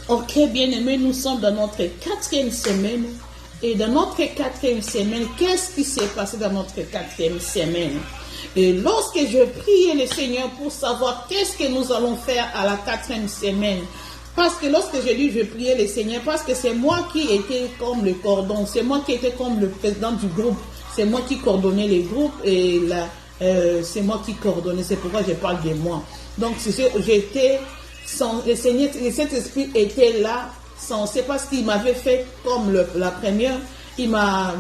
Ok, bien-aimés, nous sommes dans notre 4e semaine. Et dans notre 4e semaine, qu'est-ce qui s'est passé dans notre 4e semaine? Et lorsque je priais le Seigneur pour savoir qu'est-ce que nous allons faire à la 4e semaine, parce que lorsque je priais le Seigneur, parce que c'est moi qui étais comme le cordon, c'est moi qui étais comme le président du groupe, c'est moi qui coordonnais les groupes et c'est moi qui coordonnais, c'est pourquoi je parle de moi. Donc j'étais, le Seigneur, le Saint-Esprit était là, c'est parce qu'il m'avait fait comme la première, il m'a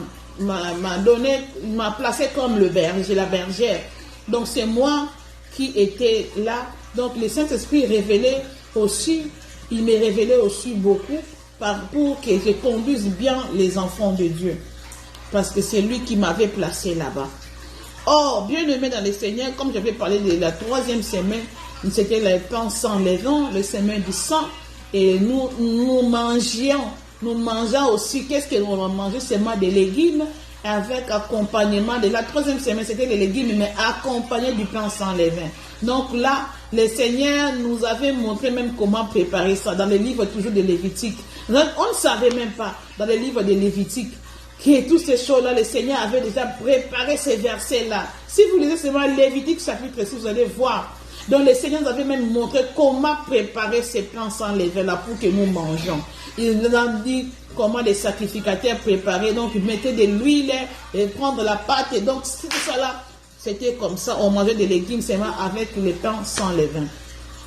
placé comme le berger, la bergère. Donc c'est moi qui étais là. Donc le Saint-Esprit révélait aussi, il me révélait aussi beaucoup pour que je conduise bien les enfants de Dieu. Parce que c'est lui qui m'avait placé là-bas. Or, bien aimé dans le Seigneur, comme j'avais parlé de la 3e semaine, c'était le pain sans levain, le semaine du sang. Et nous mangeons aussi, qu'est-ce que nous mangeons? Seulement des légumes avec accompagnement de la 3e semaine, c'était les légumes, mais accompagné du pain sans levain. Donc là, le Seigneur nous avait montré même comment préparer ça, dans les livres toujours de Lévitique. Donc, on ne savait même pas, dans les livres de Lévitique, que toutes ces choses-là, le Seigneur avait déjà préparé ces versets-là. Si vous lisez seulement Lévitique chapitre 6, vous allez voir. Donc le Seigneur nous avait même montré comment préparer ces plans sans levain là pour que nous mangeons. Il nous a dit comment les sacrificateurs préparaient. Donc ils mettaient de l'huile et prendre la pâte. Et donc tout ça là, c'était comme ça. On mangeait des légumes seulement avec les pains sans levain.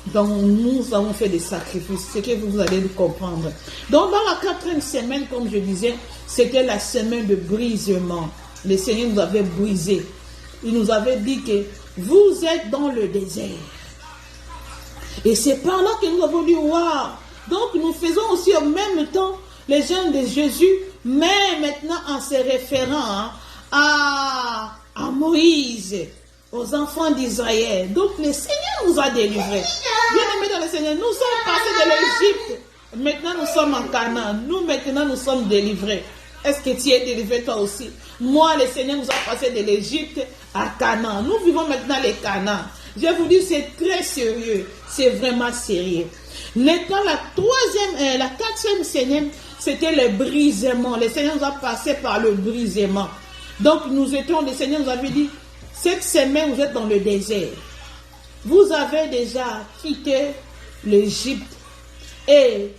Donc nous avons fait des sacrifices. C'est que vous allez le comprendre. Donc dans la 4e semaine, comme je disais, c'était la semaine de brisement. Le Seigneur nous avait brisé. Il nous avait dit que vous êtes dans le désert. Et c'est par là que nous avons dit, waouh! Donc nous faisons aussi en même temps les jeûnes de Jésus, mais maintenant en se référant à Moïse, aux enfants d'Israël. Donc le Seigneur nous a délivrés. Bien aimés dans le Seigneur, nous sommes passés de l'Égypte. Maintenant nous sommes en Canaan. Nous maintenant nous sommes délivrés. Est-ce que tu es délivré toi aussi? Moi, le Seigneur nous a passé de l'Égypte à Canaan. Nous vivons maintenant les Canaan. Je vous dis, c'est très sérieux. C'est vraiment sérieux. La 4e semaine, c'était le brisement. Le Seigneur nous a passé par le brisement. Donc, le Seigneur nous avait dit, cette semaine, vous êtes dans le désert. Vous avez déjà quitté l'Égypte. Et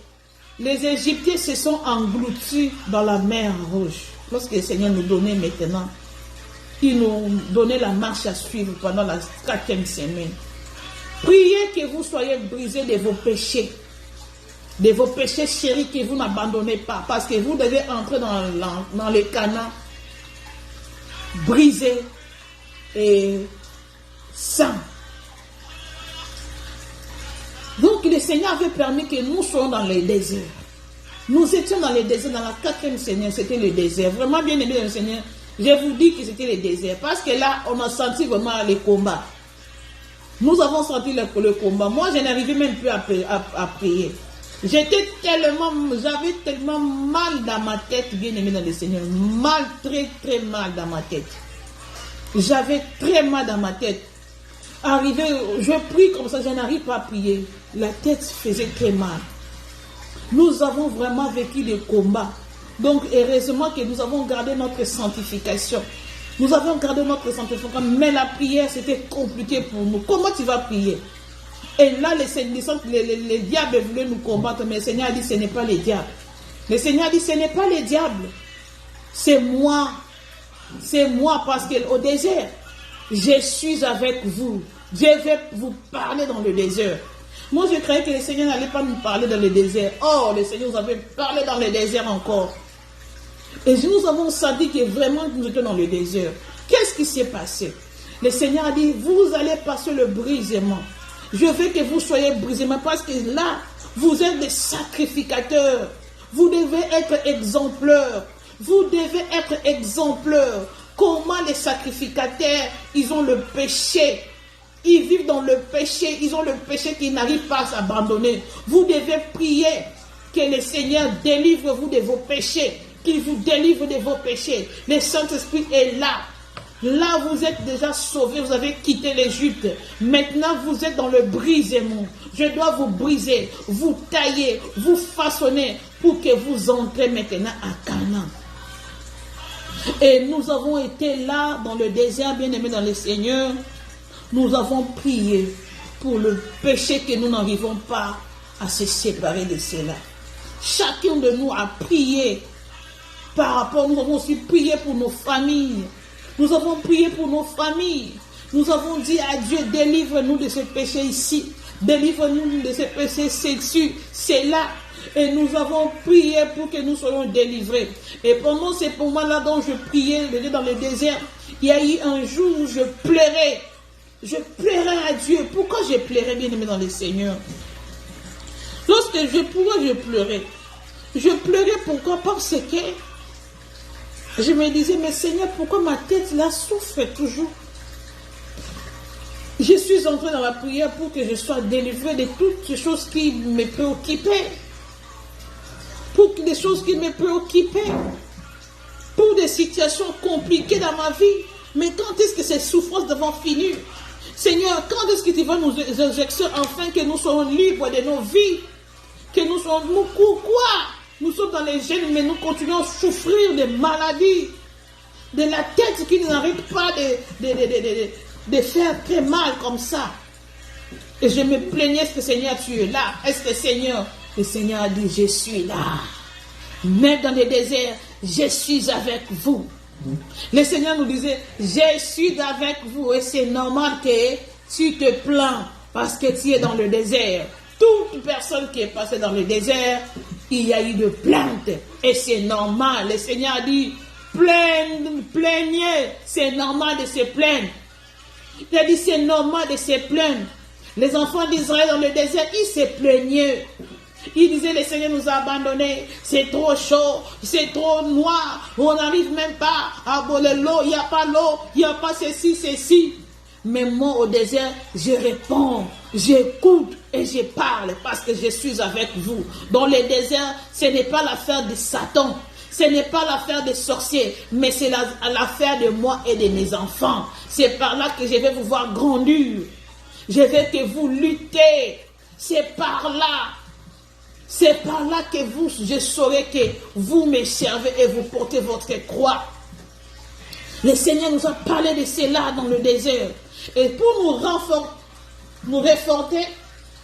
les Égyptiens se sont engloutis dans la mer Rouge. Lorsque le Seigneur nous donnait maintenant, il nous donnait la marche à suivre pendant la 4e semaine. Priez que vous soyez brisés de vos péchés chéris, que vous n'abandonnez pas, parce que vous devez entrer dans les Canaan brisés et sains. Donc le Seigneur avait permis que nous soyons dans les déserts. Nous étions dans les déserts, dans la 4e semaine, c'était le désert. Vraiment bien aimé dans le Seigneur, je vous dis que c'était le désert. Parce que là, on a senti vraiment les combats. Nous avons senti le combat. Moi, je n'arrivais même plus à prier. J'avais tellement mal dans ma tête, bien aimé dans le Seigneur. Mal, très, très mal dans ma tête. J'avais très mal dans ma tête. Arrivé, je prie comme ça, je n'arrive pas à prier. La tête faisait très mal. Nous avons vraiment vécu des combats. Donc, heureusement que nous avons gardé notre sanctification. Nous avons gardé notre sanctification. Mais la prière, c'était compliqué pour nous. Comment tu vas prier? Et là, les diables voulaient nous combattre. Mais le Seigneur a dit, ce n'est pas les diables. Le Seigneur a dit, ce n'est pas les diables. C'est moi. C'est moi, parce qu'au désert, je suis avec vous. Je vais vous parler dans le désert. Moi, je croyais que le Seigneur n'allait pas nous parler dans le désert. Oh, le Seigneur nous avait parlé dans le désert encore. Et nous avons senti que vraiment nous étions dans le désert. Qu'est-ce qui s'est passé? Le Seigneur a dit, vous allez passer le brisement. Je veux que vous soyez brisés, parce que là, vous êtes des sacrificateurs. Vous devez être exemplaires. Vous devez être exemplaires. Comment les sacrificateurs, ils ont le péché. Ils vivent dans le péché. Ils ont le péché qui n'arrive pas à s'abandonner. Vous devez prier que le Seigneur délivre vous de vos péchés. Qu'il vous délivre de vos péchés. Le Saint-Esprit est là Là, vous êtes déjà sauvés, vous avez quitté l'Égypte. Maintenant, vous êtes dans le brisement. Je dois vous briser, vous tailler, vous façonner pour que vous entrez maintenant à Canaan. Et nous avons été là dans le désert, bien-aimés dans le Seigneur. Nous avons prié pour le péché que nous n'arrivons pas à se séparer de cela. Chacun de nous a prié par rapport, nous avons aussi prié pour nos familles. Nous avons prié pour nos familles. Nous avons dit à Dieu, délivre-nous de ce péché ici. Délivre-nous de ce péché c'est-ci, c'est là. Et nous avons prié pour que nous soyons délivrés. Et pendant ces moments-là dont je priais dans le désert, il y a eu un jour où je pleurais. Je pleurais à Dieu. Pourquoi je pleurais, bien-aimé dans le Seigneur? Pourquoi je pleurais? Je pleurais pourquoi? Parce que je me disais, mais Seigneur, pourquoi ma tête là souffre toujours? Je suis entrée dans la prière pour que je sois délivrée de toutes ces choses qui me préoccupaient. Pour des choses qui me préoccupaient. Pour des situations compliquées dans ma vie. Mais quand est-ce que ces souffrances devront finir? Seigneur, quand est-ce que tu vas nous exercer afin que nous soyons libres de nos vies? Que nous soyons... Pourquoi? Nous sommes dans les gènes, mais nous continuons à souffrir de maladies, de la tête qui n'arrête pas de faire très mal comme ça. Et je me plaignais, est-ce que Seigneur, tu es là? Est-ce que Seigneur, le Seigneur a dit, je suis là. Même dans le désert, je suis avec vous. Le Seigneur nous disait, je suis avec vous. Et c'est normal que tu te plains parce que tu es dans le désert. Toute personne qui est passée dans le désert, il y a eu de plaintes. Et c'est normal. Le Seigneur a dit, plaignez. C'est normal de se plaindre. Il a dit, c'est normal de se plaindre. Les enfants d'Israël dans le désert, ils se plaignaient. Ils disaient, le Seigneur nous a abandonnés. C'est trop chaud, c'est trop noir. On n'arrive même pas à boire l'eau. Il n'y a pas l'eau, il n'y a pas ceci. Mais moi, au désert, je réponds, j'écoute et je parle parce que je suis avec vous. Dans le désert, ce n'est pas l'affaire de Satan. Ce n'est pas l'affaire des sorciers, mais c'est l'affaire de moi et de mes enfants. C'est par là que je vais vous voir grandir. Je vais que vous luttez. C'est par là. C'est par là que je saurai que vous me servez et vous portez votre croix. Le Seigneur nous a parlé de cela dans le désert. Et pour nous réforter,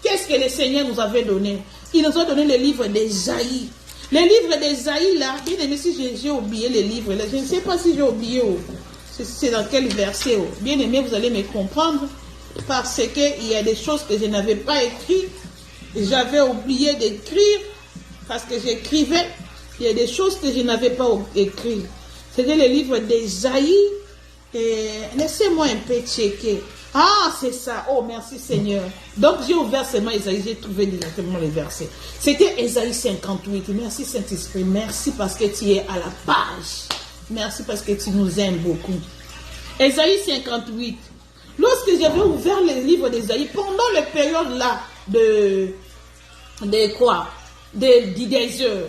qu'est-ce que le Seigneur nous avait donné? Il nous a donné le livre d'Ésaïe. Le livre d'Ésaïe, là, bien aimé, si j'ai oublié le livre, là, je ne sais pas si j'ai oublié, c'est dans quel verset. Bien aimé, vous allez me comprendre, parce qu'il y a des choses que je n'avais pas écrites. J'avais oublié d'écrire, parce que j'écrivais. Il y a des choses que je n'avais pas écrites. C'était le livre d'Ésaïe. Laissez-moi un peu checker. Ah, c'est ça. Oh, merci Seigneur. Donc, j'ai ouvert seulement Ésaïe. J'ai trouvé directement les versets. C'était Ésaïe 58. Merci Saint-Esprit. Merci parce que tu es à la page. Merci parce que tu nous aimes beaucoup. Ésaïe 58. Lorsque j'avais ouvert le livre d'Ésaïe, pendant la période là des heures,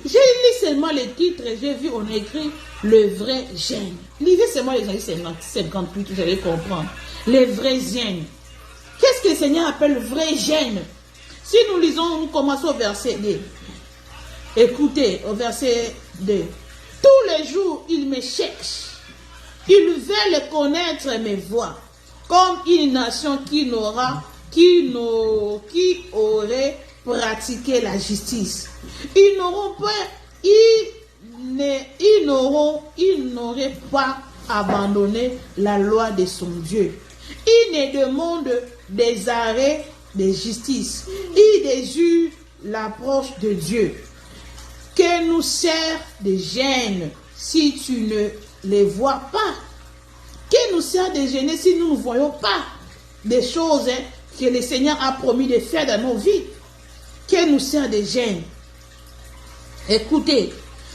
j'ai lu seulement les titres et j'ai vu on a écrit le vrai gène. Lisez seulement Ésaïe 58, vous allez comprendre. Les vrais gènes. Qu'est-ce que le Seigneur appelle vrai gène? Si nous lisons, nous commençons au verset 2. Écoutez, au verset 2. Tous les jours, il me cherche. Il veut connaître mes voies. Comme une nation qui aurait pratiqué la justice. Ils n'auraient pas abandonné la loi de son Dieu. Ils ne demandent des arrêts de justice. Ils désirent l'approche de Dieu. Que nous sert de gêne si tu ne les vois pas? Que nous sert de gêner si nous ne voyons pas des choses que le Seigneur a promis de faire dans nos vies? Que nous sert de gêne? Écoutez,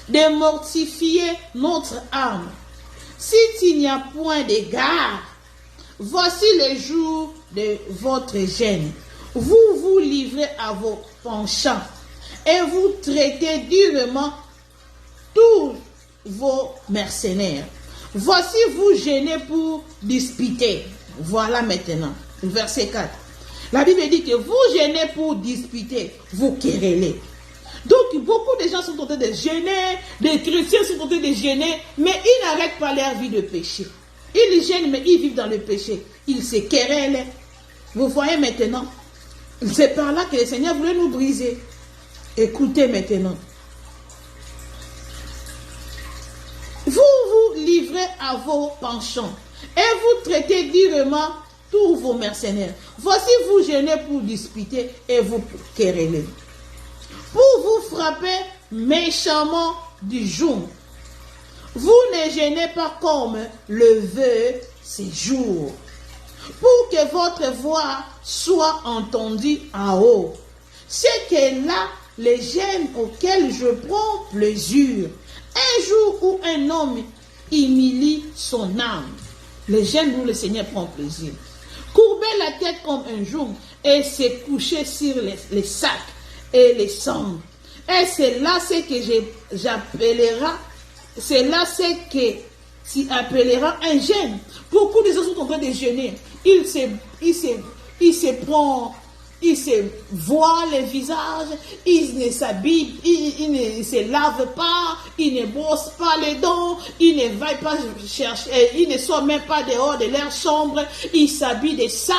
de mortifier notre âme. Si il n'y a point d'égard, voici le jour de votre gêne. Vous vous livrez à vos penchants et vous traitez durement tous vos mercenaires. Voici vous jeûnez pour disputer. Voilà maintenant, verset 4. La Bible dit que vous jeûnez pour disputer, vous querellez. Donc, beaucoup de gens sont en train de jeûner, des chrétiens sont en train de jeûner, mais ils n'arrêtent pas leur vie de péché. Ils jeûnent, mais ils vivent dans le péché. Ils se querellent. Vous voyez maintenant, c'est par là que le Seigneur voulait nous briser. Écoutez maintenant. Vous vous livrez à vos penchants et vous traitez durement tous vos mercenaires. Voici vous jeûnez pour disputer et vous querellez. Pour vous frapper méchamment du joug. Vous ne jeûnez pas comme le veut ces jours. Pour que votre voix soit entendue en haut. C'est que là, les jeûnes auxquels je prends plaisir. Un jour où un homme humilie son âme. Les jeûnes où le Seigneur prend plaisir. Courber la tête comme un joug et se coucher sur les sacs et les cendres. Et c'est là ce que j'appellerai, c'est là ce que tu appelleras un jeûne. Beaucoup de gens sont en train de jeûner. Ils se voient le visage, ils ne s'habillent, ils ne se lavent pas, ils ne brossent pas les dents, ils ne vont pas chercher, ils ne sortent même pas dehors de leur chambre, ils s'habillent des sacs,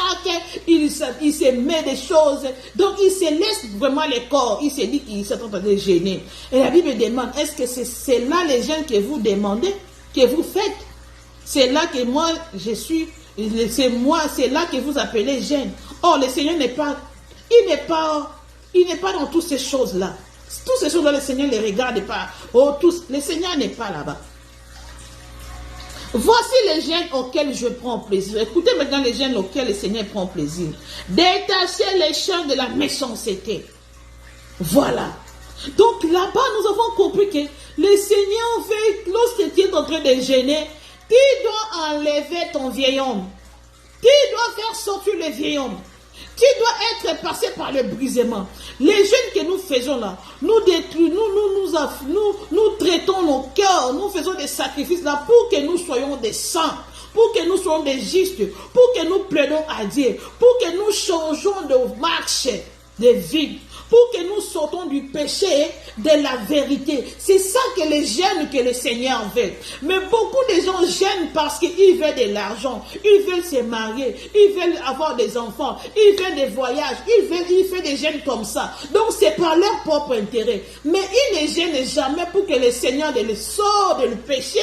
ils se mettent des choses, donc ils se laissent vraiment le corps, ils se disent qu'ils sont en train de jeûner. Et la Bible demande, est-ce que c'est là les jeûnes que vous demandez, que vous faites? C'est là que moi je suis, c'est là que vous appelez jeûne. Or le Seigneur n'est pas, il n'est pas dans toutes ces choses-là. Toutes ces choses-là, le Seigneur ne les regarde pas. Oh, le Seigneur n'est pas là-bas. Voici les jeûnes auxquels je prends plaisir. Écoutez maintenant les jeûnes auxquels le Seigneur prend plaisir. Détachez les champs de la méchanceté. Voilà. Donc là-bas, nous avons compris que le Seigneur veut, lorsque tu es en train de jeûner, tu dois enlever ton vieil homme. Tu dois faire sortir le vieil homme. Tu dois être passé par le brisement. Les jeûnes que nous faisons là, nous détruisons, nous traitons nos cœurs, nous faisons des sacrifices là pour que nous soyons des saints, pour que nous soyons des justes, pour que nous plaidons à Dieu, pour que nous changeons de marche, de vie, pour que nous sortons du péché de la vérité. C'est ça que les jeûnes que le Seigneur veut. Mais beaucoup de gens jeûnent parce qu'ils veulent de l'argent, ils veulent se marier, ils veulent avoir des enfants, ils veulent des voyages, ils font des jeûnes comme ça. Donc c'est par leur propre intérêt. Mais ils ne jeûnent jamais pour que le Seigneur les sorte du péché,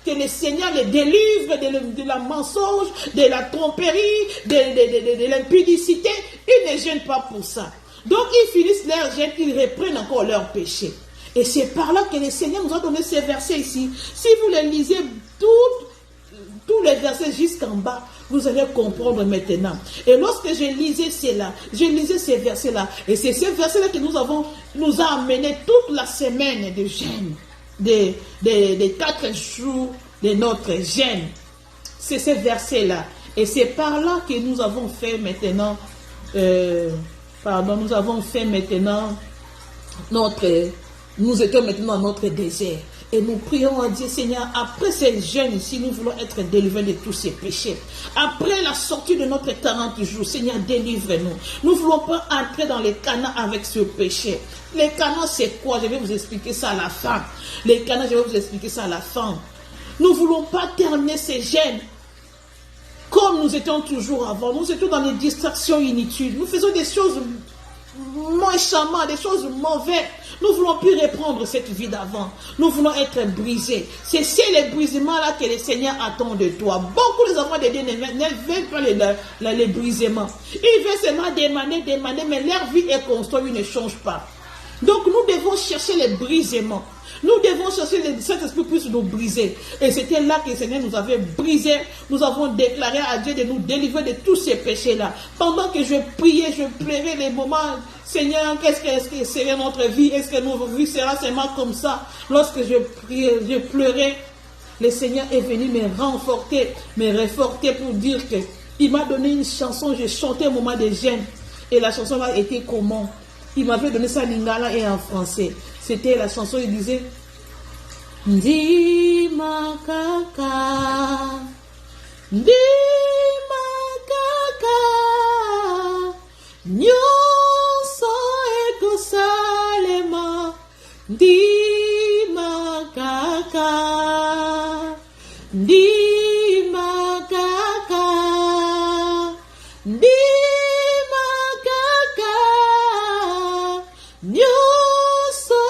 que le Seigneur les délivre de la mensonge, de la tromperie, de l'impudicité. Ils ne jeûnent pas pour ça. Donc ils finissent leur jeûne, ils reprennent encore leur péché. Et c'est par là que le Seigneur nous a donné ces versets ici. Si vous les lisez tous les versets jusqu'en bas, vous allez comprendre maintenant. Et lorsque je lisais ces versets-là, et c'est ces versets-là que nous a amené toute la semaine de jeûne, des 4 jours de notre jeûne. C'est ces versets-là. Et c'est par là que nous avons fait maintenant... nous avons fait maintenant nous étions maintenant dans notre désert. Et nous prions à Dieu, Seigneur, après ces jeûnes ici, nous voulons être délivrés de tous ces péchés. Après la sortie de notre 40 jours, Seigneur, délivre-nous. Nous ne voulons pas entrer dans les canaux avec ce péché. Les canaux, c'est quoi? Je vais vous expliquer ça à la fin. Les canaux, je vais vous expliquer ça à la fin. Nous ne voulons pas terminer ces jeûnes comme nous étions toujours avant. Nous étions dans des distractions inutiles. Nous faisons des choses méchamment, des choses mauvaises. Nous ne voulons plus reprendre cette vie d'avant. Nous voulons être brisés. C'est les brisements-là que le Seigneur attend de toi. Beaucoup des enfants de Dieu ne veulent pas les brisements. Ils veulent seulement demander, mais leur vie est construite, ils ne changent pas. Donc nous devons chercher les brisements. Nous devons chercher que Saint-Esprit puisse nous briser. Et c'était là que le Seigneur nous avait brisé. Nous avons déclaré à Dieu de nous délivrer de tous ces péchés-là. Pendant que je priais, je pleurais les moments, Seigneur, qu'est-ce que serait notre vie? Est-ce que notre vie sera seulement comme ça? Lorsque je priais, je pleurais, le Seigneur est venu me renforcer, me réforter pour dire que il m'a donné une chanson, j'ai chanté au moment des jeûnes. Et la chanson-là était comment? Il m'avait donné ça en lingala et en français. C'était la chanson, il disait, Ndima kaka, ndima kaka, nyonso ekosalema. Ndima kaka, ndima kaka, ndima kaka, nyonso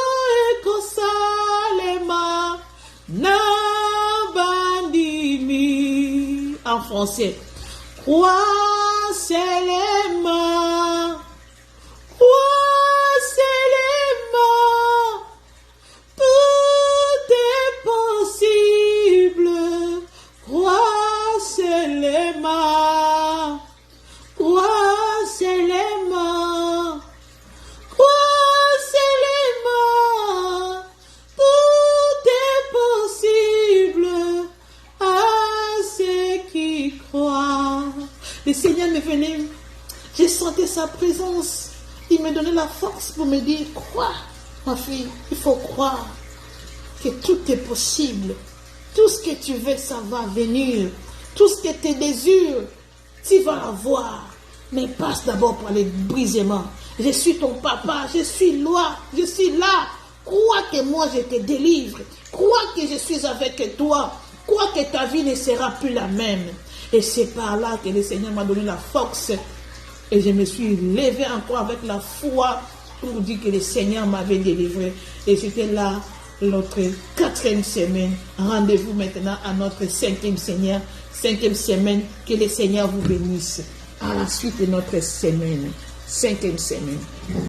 ekosalema na bandimi. En français, croix seulement, croix seulement, tout est possible, croix seulement, croix seulement, croix seulement, tout est possible à ceux qui croient. Le Seigneur me venait, j'ai senti sa présence, il me donnait la force pour me dire, crois, ma fille, il faut croire que tout est possible. Tout ce que tu veux, ça va venir. Tout ce que tu désires, tu vas l'avoir. Mais passe d'abord par les brisements. Je suis ton papa, je suis là, je suis là. Crois que moi je te délivre. Crois que je suis avec toi. Crois que ta vie ne sera plus la même. Et c'est par là que le Seigneur m'a donné la force. Et je me suis levé encore avec la foi pour dire que le Seigneur m'avait délivré. Et j'étais là, notre 4e semaine. Rendez-vous maintenant à notre 5e semaine. Que le Seigneur vous bénisse. À la suite de notre semaine, 5e semaine.